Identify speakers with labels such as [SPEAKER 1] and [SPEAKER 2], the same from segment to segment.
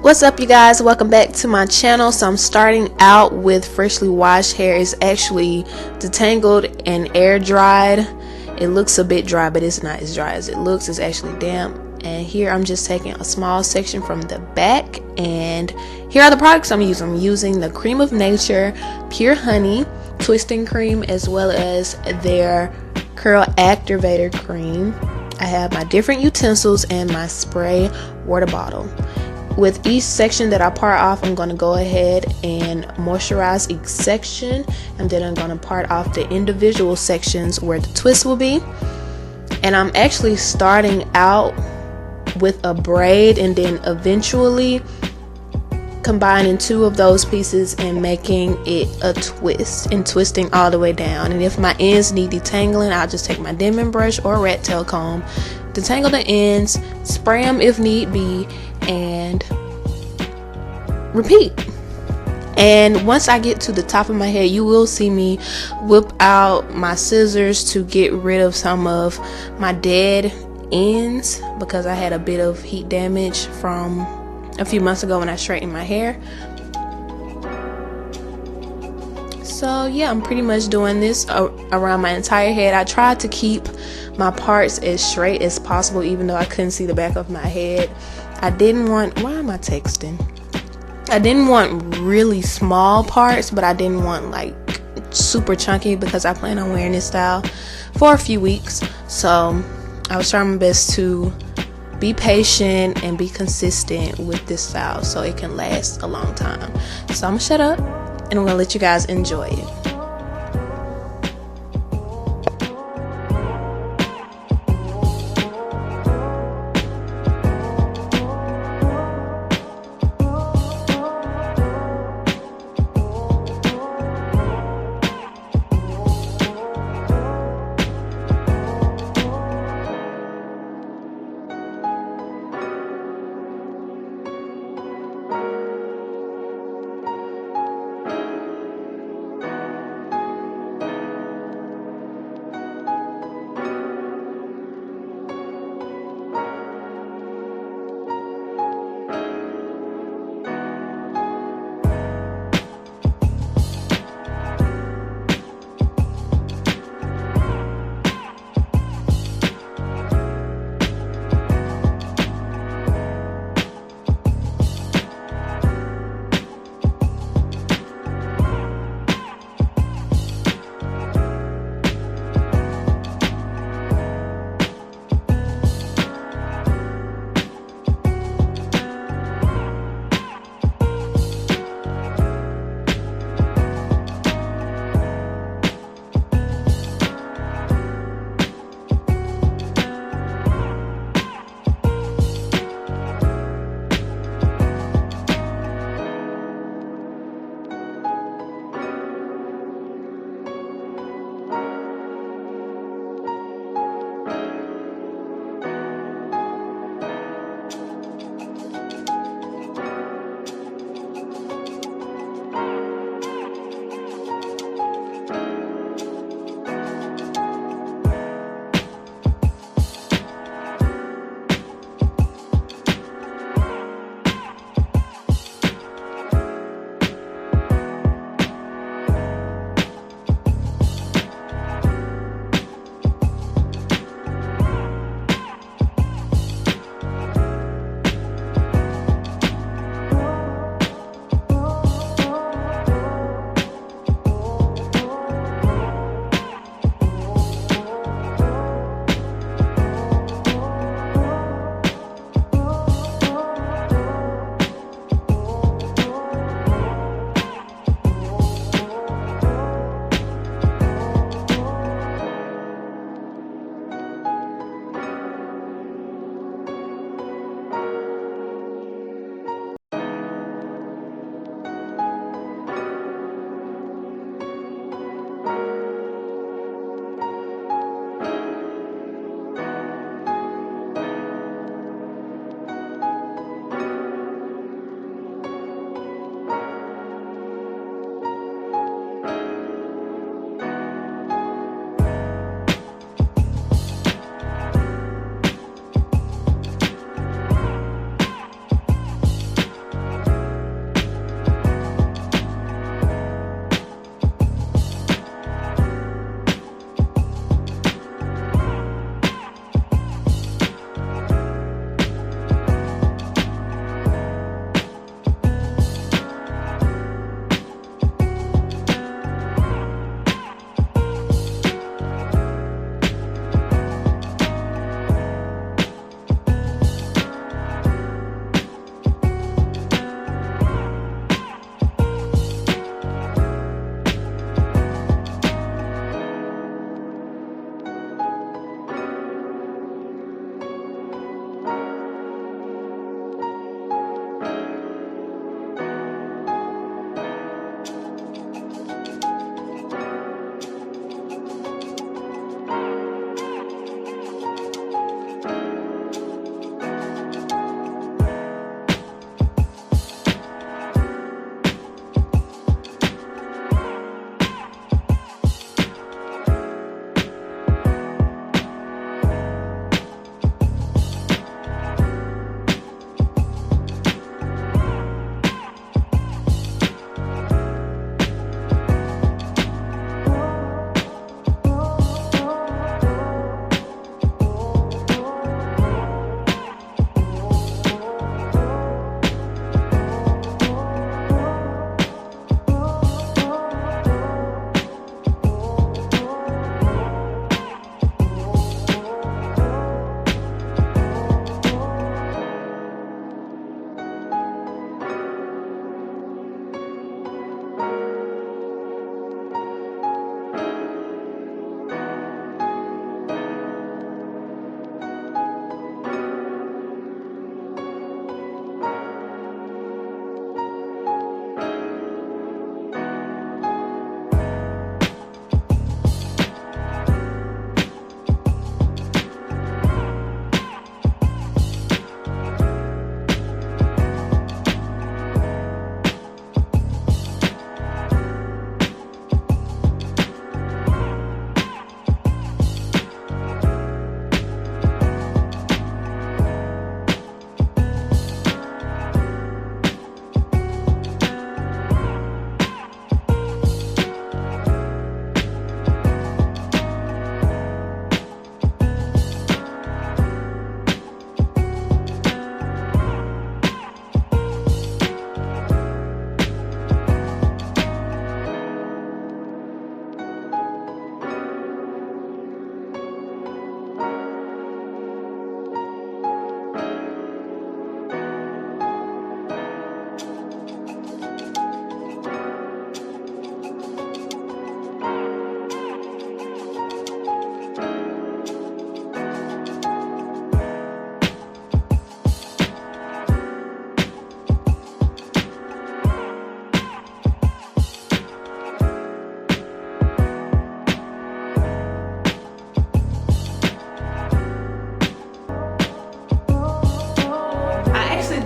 [SPEAKER 1] What's up, you guys? Welcome back to my channel. So I'm starting out with freshly washed hair. It's actually detangled and air dried. It looks a bit dry, but it's not as dry as it looks. It's actually damp. And here I'm just taking a small section from the back, and here are the products I'm using. I'm using the Cream of Nature Pure Honey Twisting Cream, as well as their Curl Activator Cream. I have my different utensils and my spray water bottle. With each section that I part off, I'm going to go ahead and moisturize each section, and then I'm going to part off the individual sections where the twist will be. And I'm actually starting out with a braid and then eventually combining two of those pieces and making it a twist and twisting all the way down. And if my ends need detangling, I'll just take my Denman brush or rat tail comb, detangle the ends, spray them if need be, and repeat. And once I get to the top of my head, you will see me whip out my scissors to get rid of some of my dead ends, because I had a bit of heat damage from a few months ago when I straightened my hair. So yeah, I'm pretty much doing this around my entire head. I tried to keep my parts as straight as possible, even though I couldn't see the back of my head. I didn't want, why am I texting? I didn't want really small parts, but I didn't want like super chunky, because I plan on wearing this style for a few weeks. So I was trying my best to be patient and be consistent with this style so it can last a long time. So I'm gonna shut up and I'm gonna let you guys enjoy it.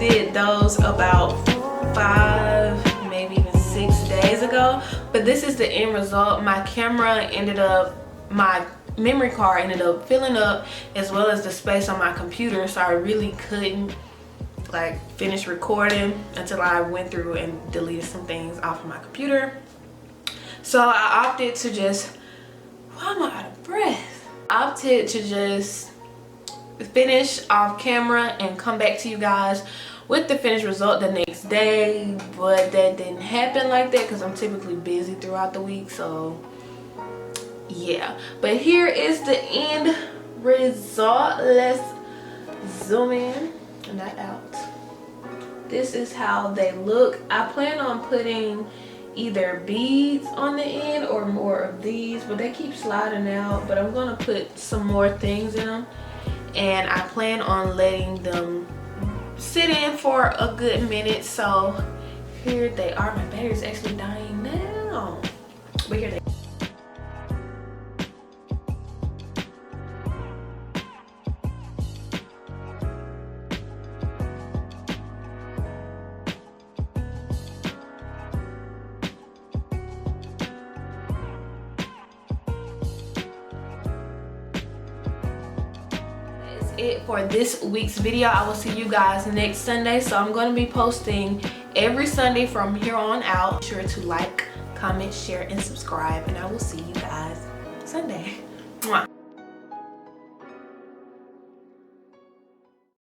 [SPEAKER 1] did those about 5, maybe even 6 days ago, but this is the end result. My memory card ended up filling up, as well as the space on my computer, so I really couldn't like finish recording until I went through and deleted some things off of my computer. So I opted to just, why am I out of breath? I opted to just finish off camera and come back to you guys with the finished result the next day, but that didn't happen like that because I'm typically busy throughout the week. So yeah, but here is the end result. Let's zoom in and not out. This is how they look. I plan on putting either beads on the end or more of these, but they keep sliding out. But I'm gonna put some more things in them, and I plan on letting them sit in for a good minute. So here they are. My battery's actually dying now, but here they are. It for this week's video. I will see you guys next Sunday. So I'm going to be posting every Sunday from here on out. Be sure to like, comment, share, and subscribe, and I will see you guys Sunday.